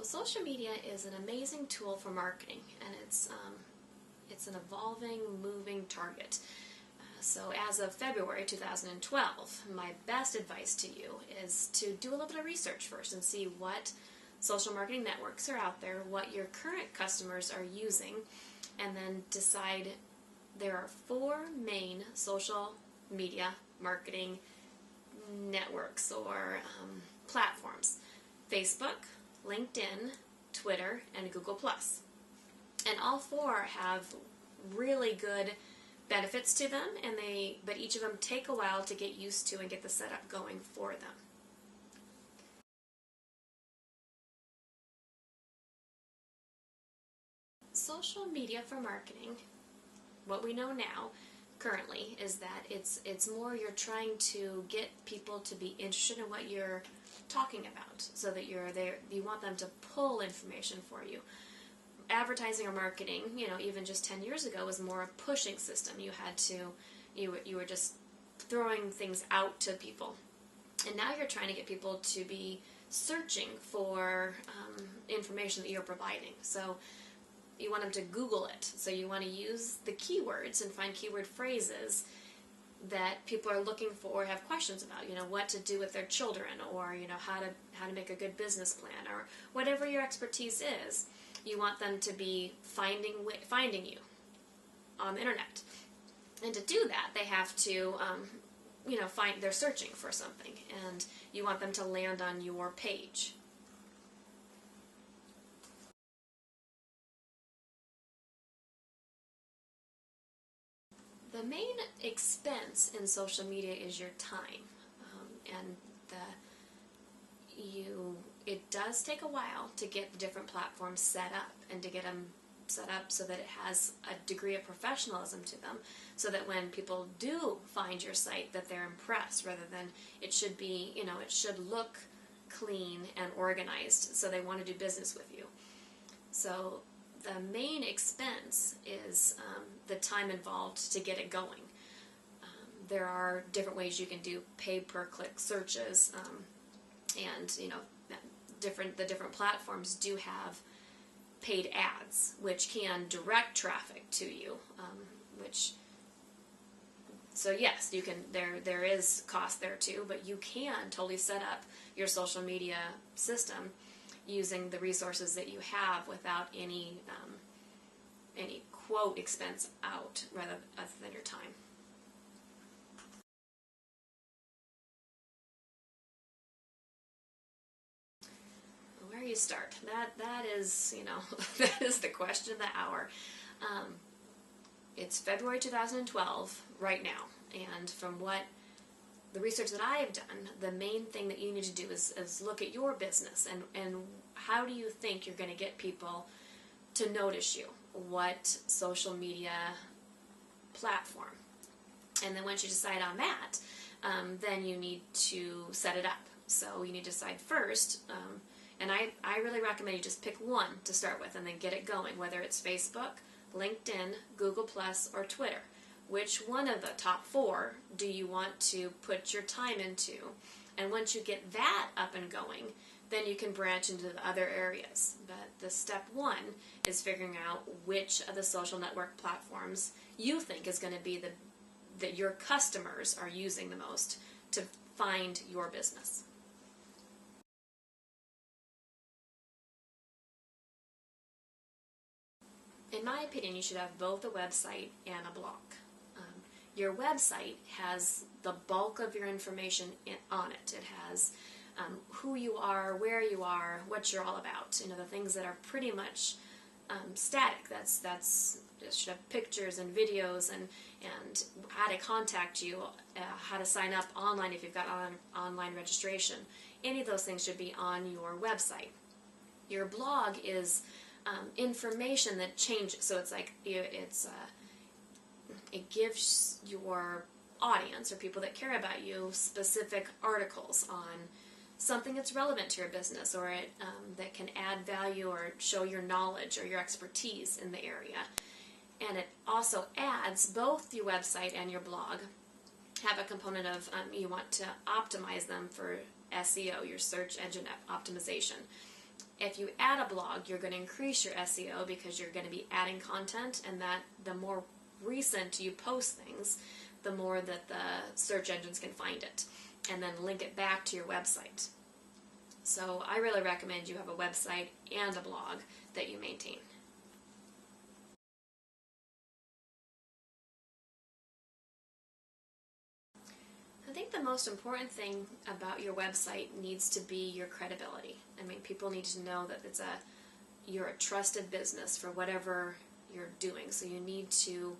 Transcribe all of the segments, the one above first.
Social media is an amazing tool for marketing, and it's an evolving, moving target. So as of February 2012, my best advice to you is to do a little bit of research first and see what social marketing networks are out there, what your current customers are using, and then decide. There are 4 main social media marketing networks or platforms: Facebook, LinkedIn, Twitter, and Google+. And all 4 have really good benefits to them, but each of them take a while to get used to and get the setup going for them. Social media for marketing, what we know now currently is that it's more you're trying to get people to be interested in what you're talking about, so that you want them to pull information for you. Advertising or marketing, even just 10 years ago, was more a pushing system. You were just throwing things out to people. And now you're trying to get people to be searching for information that you're providing. So you want them to Google it. So you want to use the keywords and find keyword phrases that people are looking for or have questions about. What to do with their children, or how to make a good business plan, or whatever your expertise is. You want them to be finding you on the internet. And to do that, they have to they're searching for something, and you want them to land on your page. The main expense in social media is your time, and it does take a while to get the different platforms set up, and to get them set up so that it has a degree of professionalism to them, so that when people do find your site, that they're impressed, rather than it should be, it should look clean and organized, so they want to do business with you. So the main expense is the time involved to get it going. There are different ways you can do pay-per-click searches, and the different platforms do have paid ads, which can direct traffic to you. So yes, you can. There is cost there too, but you can totally set up your social media system using the resources that you have without any quote expense out, rather other than your time. Where you start? That is that is the question of the hour. It's February 2012 right now, and from what the research that I have done, the main thing that you need to do is look at your business and how do you think you're going to get people to notice you? What social media platform? And then once you decide on that, then you need to set it up. So you need to decide first, and I really recommend you just pick one to start with and then get it going, whether it's Facebook, LinkedIn, Google+, or Twitter. Which one of the top 4 do you want to put your time into? And once you get that up and going, then you can branch into the other areas. But the step 1 is figuring out which of the social network platforms you think is going to be that your customers are using the most to find your business. In my opinion, you should have both a website and a blog. Your website has the bulk of your information on it. It has who you are, where you are, what you're all about. The things that are pretty much static. It should have pictures and videos and how to contact you, how to sign up online if you've got online registration. Any of those things should be on your website. Your blog is information that changes. So it's like it gives your audience, or people that care about you, specific articles on something that's relevant to your business, or that can add value or show your knowledge or your expertise in the area. And it also adds, both your website and your blog have a component of you want to optimize them for SEO, your search engine optimization. If you add a blog, you're going to increase your SEO because you're going to be adding content, and that the more recent you post things, the more that the search engines can find it and then link it back to your website. So I really recommend you have a website and a blog that you maintain. I think the most important thing about your website needs to be your credibility. I mean, people need to know that you're a trusted business for whatever you're doing. So you need to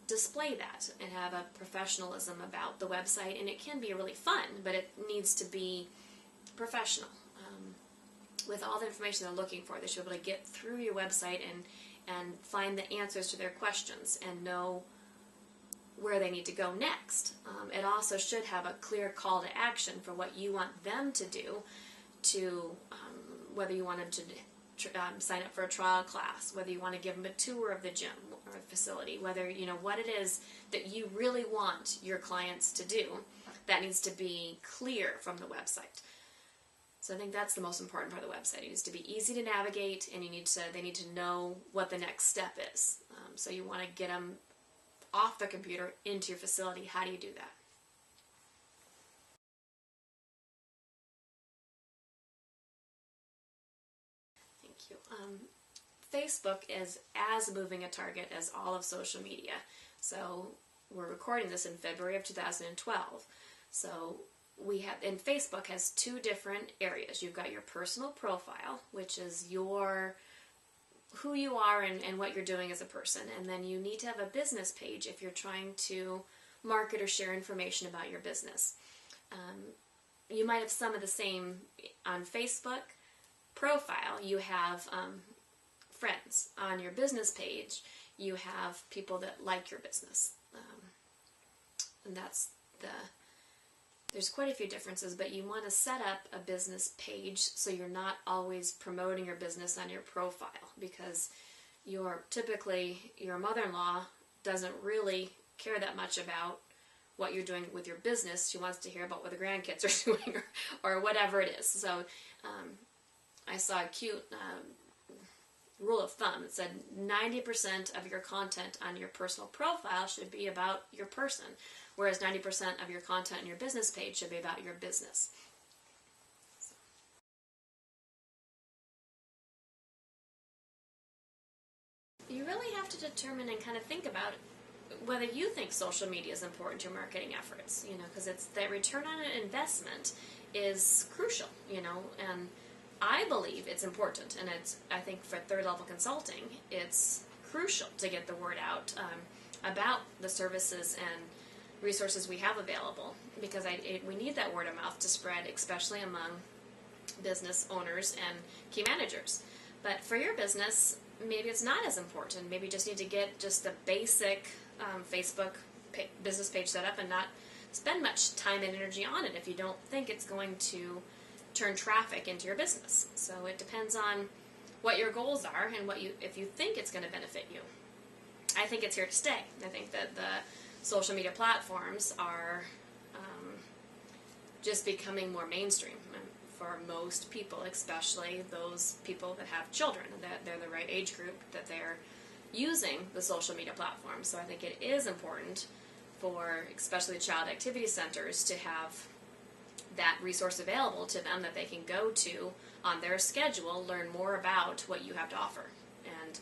display that and have a professionalism about the website. And it can be really fun, but it needs to be professional. With all the information they're looking for, they should be able to get through your website and find the answers to their questions and know where they need to go next. It also should have a clear call to action for what you want them to do, to whether you want them to sign up for a trial class, whether you want to give them a tour of the gym or facility, whether what it is that you really want your clients to do. That needs to be clear from the website. So I think that's the most important part of the website. It needs to be easy to navigate, and they need to know what the next step is. So you want to get them off the computer into your facility. How do you do that? Thank you. Facebook is as moving a target as all of social media. So we're recording this in February of 2012. So and Facebook has two different areas. You've got your personal profile, which is who you are and what you're doing as a person. And then you need to have a business page if you're trying to market or share information about your business. You might have some of the same on Facebook profile. You have friends. On your business page, you have people that like your business. And there's quite a few differences, but you want to set up a business page so you're not always promoting your business on your profile, because typically your mother-in-law doesn't really care that much about what you're doing with your business. She wants to hear about what the grandkids are doing or whatever it is. So I saw a cute rule of thumb. It said 90% of your content on your personal profile should be about your person, whereas 90% of your content on your business page should be about your business. You really have to determine and kind of think about whether you think social media is important to your marketing efforts, because it's the return on an investment is crucial, and I believe it's important, and I think for third level consulting, it's crucial to get the word out about the services and resources we have available, because we need that word of mouth to spread, especially among business owners and key managers. But for your business, maybe it's not as important. Maybe you just need to get just a basic Facebook business page set up and not spend much time and energy on it if you don't think it's going to turn traffic into your business. So it depends on what your goals are and if you think it's going to benefit you. I think it's here to stay. I think that the social media platforms are just becoming more mainstream for most people, especially those people that have children, that they're the right age group, that they're using the social media platforms. So I think it is important for especially child activity centers to have that resource available to them that they can go to on their schedule, learn more about what you have to offer. And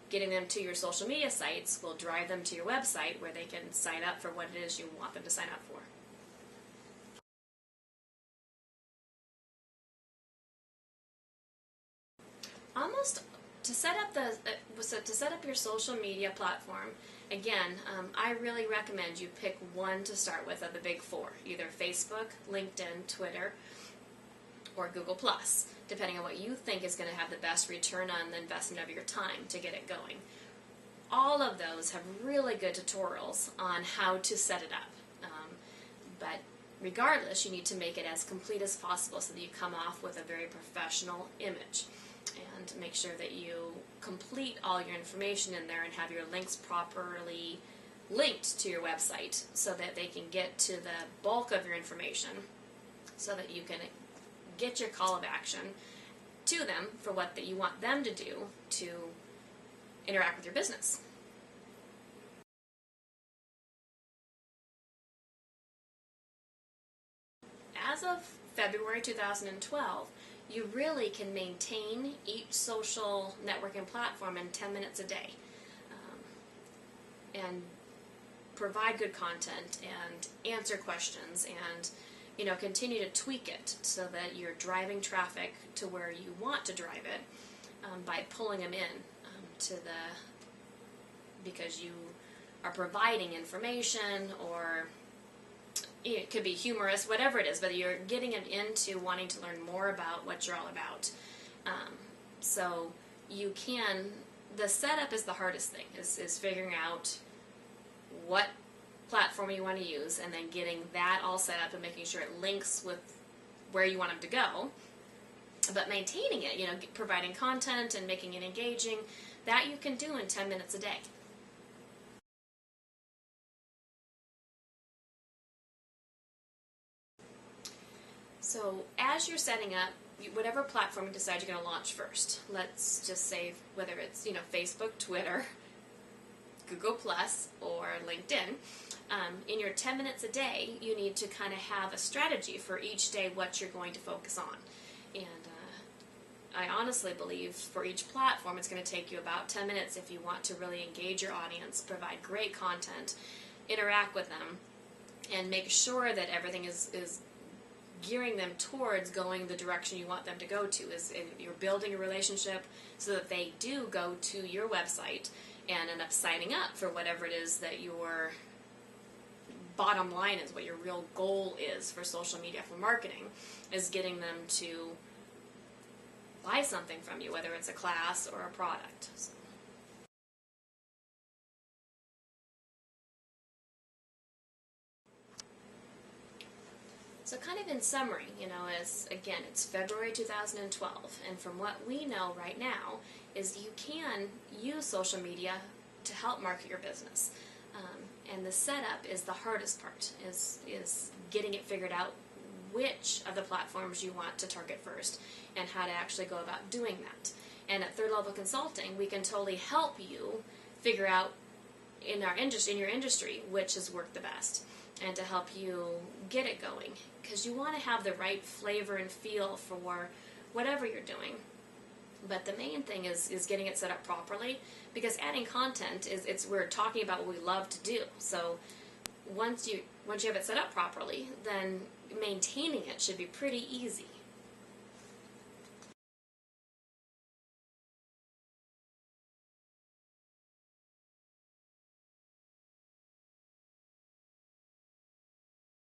getting them to your social media sites will drive them to your website where they can sign up for what it is you want them to sign up for. Almost to set up your social media platform, again, I really recommend you pick one to start with of the big four, either Facebook, LinkedIn, Twitter, or Google+, depending on what you think is going to have the best return on the investment of your time to get it going. All of those have really good tutorials on how to set it up, but regardless, you need to make it as complete as possible so that you come off with a very professional image. And make sure that you complete all your information in there and have your links properly linked to your website so that they can get to the bulk of your information, so that you can get your call of action to them for what that you want them to do to interact with your business. As of February 2012, you really can maintain each social networking platform in 10 minutes a day, and provide good content and answer questions and continue to tweak it so that you're driving traffic to where you want to drive it, by pulling them in because you are providing information, or it could be humorous, whatever it is, but you're getting them into wanting to learn more about what you're all about. So you can, the setup is the hardest thing, is figuring out what platform you want to use and then getting that all set up and making sure it links with where you want them to go. But maintaining it, providing content and making it engaging, that you can do in 10 minutes a day. So as you're setting up whatever platform you decide you're going to launch first, let's just say whether it's Facebook, Twitter, Google Plus, or LinkedIn, in your 10 minutes a day, you need to kind of have a strategy for each day what you're going to focus on. And I honestly believe for each platform it's going to take you about 10 minutes if you want to really engage your audience, provide great content, interact with them, and make sure that everything is gearing them towards going the direction you want them to go to. Is you're building a relationship so that they do go to your website and end up signing up for whatever it is that your bottom line is, what your real goal is for social media for marketing, is getting them to buy something from you, whether it's a class or a product. So kind of in summary, again, it's February 2012, and from what we know right now is you can use social media to help market your business. And the setup is the hardest part, is getting it figured out which of the platforms you want to target first and how to actually go about doing that. And at Third Level Consulting, we can totally help you figure out in your industry which has worked the best, and to help you get it going, because you want to have the right flavor and feel for whatever you're doing. But the main thing is getting it set up properly, because adding content we're talking about what we love to do. So once you have it set up properly, then maintaining it should be pretty easy.